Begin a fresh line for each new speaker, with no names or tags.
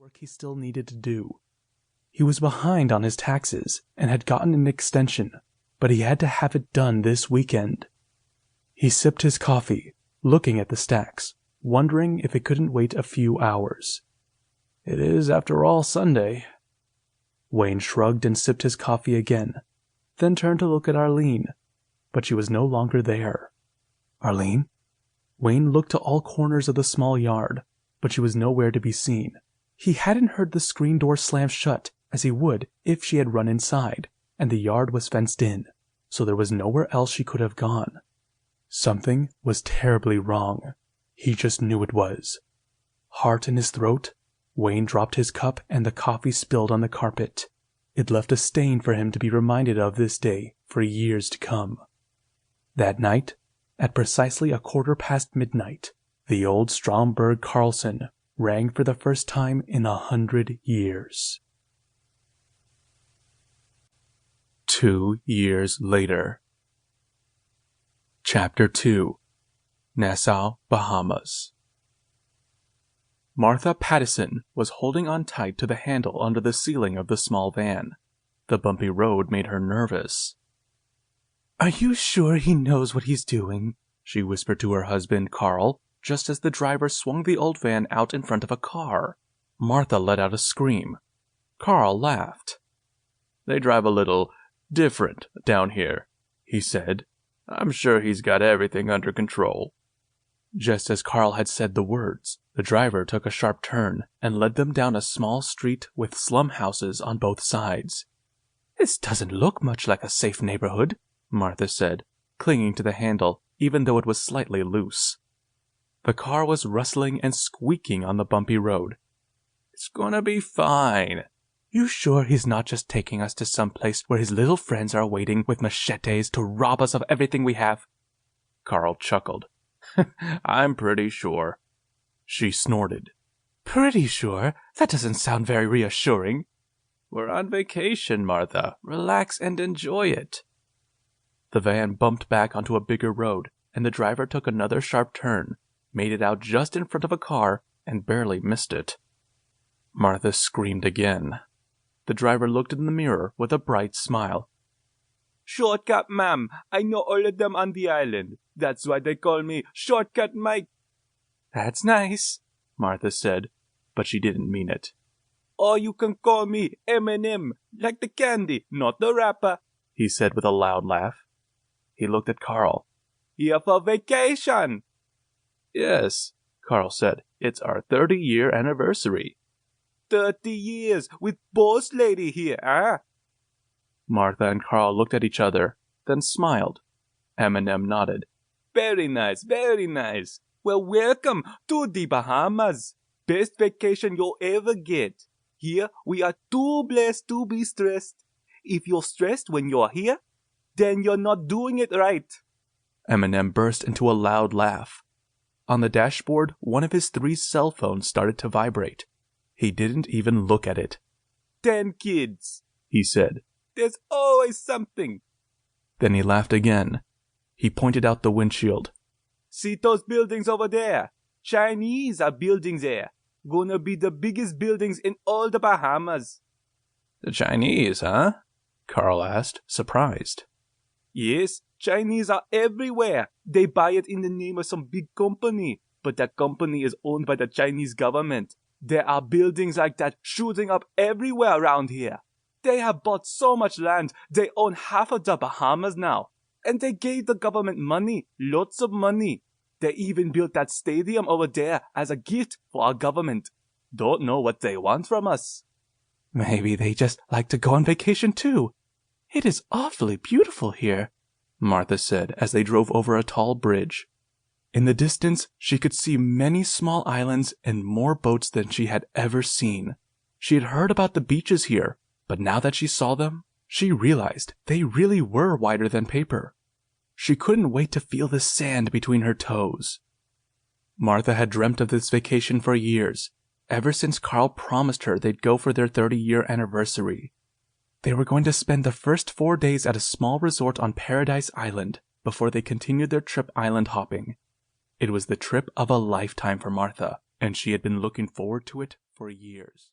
work he still needed to do. He was behind on his taxes and had gotten an extension, but he had to have it done this weekend. He sipped his coffee, looking at the stacks, wondering if it couldn't wait a few hours. It is, after all, Sunday. Wayne shrugged and sipped his coffee again, then turned to look at Arlene, but she was no longer there. Arlene? Wayne looked to all corners of the small yard, but she was nowhere to be seen. He hadn't heard the screen door slam shut as he would if she had run inside, and the yard was fenced in, so there was nowhere else she could have gone. Something was terribly wrong. He just knew it was. Heart in his throat, Wayne dropped his cup and the coffee spilled on the carpet. It left a stain for him to be reminded of this day for years to come. That night, at precisely midnight, the old Stromberg Carlson rang for the first time in 100 years. 2 years later. Chapter 2. Nassau, Bahamas. Martha Pattison was holding on tight to the handle under the ceiling of the small van. The bumpy road made her nervous. "Are you sure he knows what he's doing?" she whispered to her husband, Carl, just as the driver swung the old van out in front of a car. Martha let out a scream. Carl laughed. "They drive a little different down here," he said. "I'm sure he's got everything under control." Just as Carl had said the words, the driver took a sharp turn and led them down a small street with slum houses on both sides. "This doesn't look much like a safe neighborhood," Martha said, clinging to the handle even though it was slightly loose. The car was rustling and squeaking on the bumpy road. "It's gonna be fine." "You sure he's not just taking us to some place where his little friends are waiting with machetes to rob us of everything we have?" Carl chuckled. "I'm pretty sure." She snorted. "Pretty sure? That doesn't sound very reassuring." "We're on vacation, Martha. Relax and enjoy it." The van bumped back onto a bigger road, and the driver took another sharp turn, made it out just in front of a car, and barely missed it. Martha screamed again. The driver looked in the mirror with a bright smile. "Shortcut, ma'am. I know all of them on the island. That's why they call me Shortcut Mike." "That's nice," Martha said, but she didn't mean it. "Or you can call me M&M, like the candy, not the wrapper," he said with a loud laugh. He looked at Carl. "Here for vacation." "Yes," Carl said. "It's our 30-year anniversary." 30 years with boss lady here, eh? Martha and Carl looked at each other, then smiled. M&M nodded. "Very nice, very nice. Well, welcome to the Bahamas. Best vacation you'll ever get. Here, we are too blessed to be stressed. If you're stressed when you're here, then you're not doing it right." M&M burst into a loud laugh. On the dashboard, one of his 3 cell phones started to vibrate. He didn't even look at it. 10 kids, he said. There's always something. Then he laughed again. He pointed out the windshield. "See those buildings over there? Chinese are building there. Gonna be the biggest buildings in all the Bahamas." "The Chinese, huh?" Carl asked, surprised. "Yes, Chinese are everywhere. They buy it in the name of some big company, but that company is owned by the Chinese government. There are buildings like that shooting up everywhere around here. They have bought so much land, they own half of the Bahamas now. And they gave the government money, lots of money. They even built that stadium over there as a gift for our government. Don't know what they want from us." "Maybe they just like to go on vacation too. It is awfully beautiful here," Martha said as they drove over a tall bridge. In the distance, she could see many small islands and more boats than she had ever seen. She had heard about the beaches here, but now that she saw them, she realized they really were wider than paper. She couldn't wait to feel the sand between her toes. Martha had dreamt of this vacation for years, ever since Carl promised her they'd go for their 30-year anniversary. They were going to spend the first 4 days at a small resort on Paradise Island before they continued their trip island hopping. It was the trip of a lifetime for Martha, and she had been looking forward to it for years.